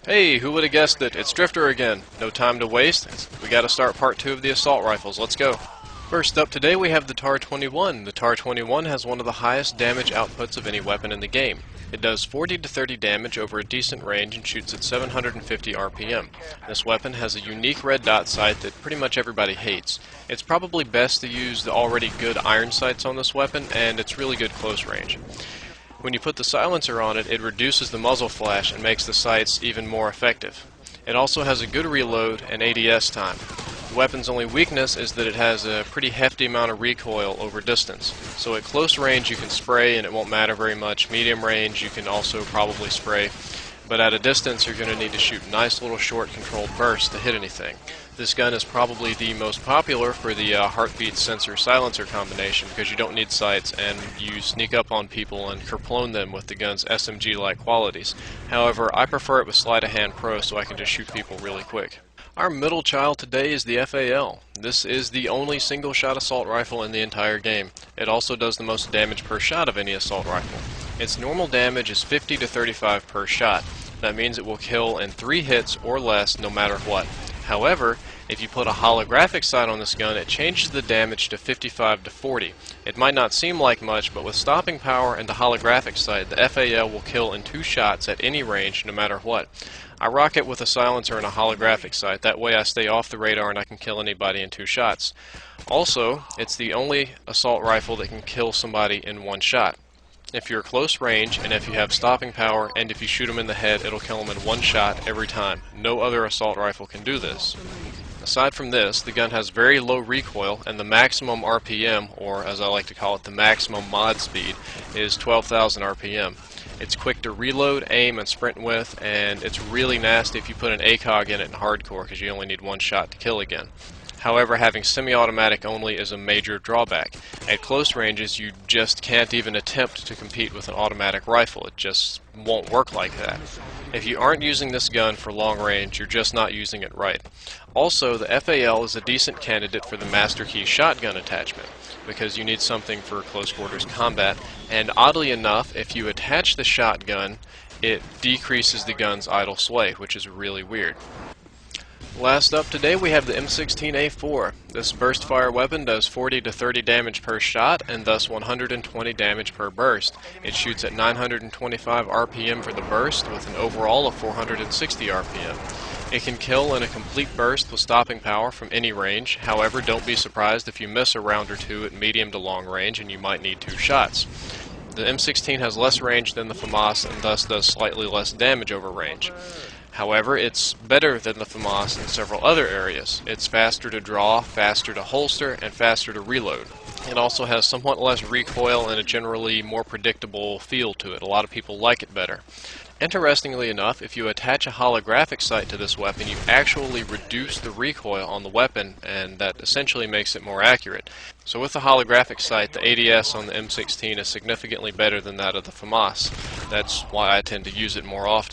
Hey, who would have guessed it? It's Drifter again. No time to waste. We gotta start part 2 of the assault rifles. Let's go. First up today we have the TAR-21. The TAR-21 has one of the highest damage outputs of any weapon in the game. It does 40 to 30 damage over a decent range and shoots at 750 RPM. This weapon has a unique red dot sight that pretty much everybody hates. It's probably best to use the already good iron sights on this weapon, and it's really good close range. When you put the silencer on it, it reduces the muzzle flash and makes the sights even more effective. It also has a good reload and ADS time. The weapon's only weakness is that it has a pretty hefty amount of recoil over distance. So at close range you can spray and it won't matter very much. Medium range you can also probably spray. But at a distance you're going to need to shoot nice little short controlled bursts to hit anything. This gun is probably the most popular for the heartbeat sensor silencer combination because you don't need sights and you sneak up on people and kerplone them with the gun's SMG-like qualities. However, I prefer it with Sleight of Hand Pro so I can just shoot people really quick. Our middle child today is the FAL. This is the only single-shot assault rifle in the entire game. It also does the most damage per shot of any assault rifle. Its normal damage is 50 to 35 per shot. That means it will kill in 3 hits or less no matter what. However, if you put a holographic sight on this gun, it changes the damage to 55 to 40. It might not seem like much, but with stopping power and the holographic sight, the FAL will kill in 2 shots at any range no matter what. I rock it with a silencer and a holographic sight. That way I stay off the radar and I can kill anybody in 2 shots. Also, it's the only assault rifle that can kill somebody in 1 shot. If you're close range, and if you have stopping power, and if you shoot them in the head, it'll kill them in 1 shot every time. No other assault rifle can do this. Aside from this, the gun has very low recoil, and the maximum RPM, or as I like to call it, the maximum mod speed, is 12,000 RPM. It's quick to reload, aim, and sprint with, and it's really nasty if you put an ACOG in it in hardcore because you only need 1 shot to kill again. However, having semi-automatic only is a major drawback. At close ranges, you just can't even attempt to compete with an automatic rifle. It just won't work like that. If you aren't using this gun for long range, you're just not using it right. Also, the FAL is a decent candidate for the Master Key shotgun attachment, because you need something for close quarters combat, and oddly enough, if you attach the shotgun, it decreases the gun's idle sway, which is really weird. Last up today we have the M16A4. This burst fire weapon does 40 to 30 damage per shot and thus 120 damage per burst. It shoots at 925 RPM for the burst with an overall of 460 RPM. It can kill in a complete burst with stopping power from any range. However, don't be surprised if you miss a round or 2 at medium to long range and you might need 2 shots. The M16 has less range than the FAMAS and thus does slightly less damage over range. However, it's better than the FAMAS in several other areas. It's faster to draw, faster to holster, and faster to reload. It also has somewhat less recoil and a generally more predictable feel to it. A lot of people like it better. Interestingly enough, if you attach a holographic sight to this weapon, you actually reduce the recoil on the weapon, and that essentially makes it more accurate. So with the holographic sight, the ADS on the M16 is significantly better than that of the FAMAS. That's why I tend to use it more often.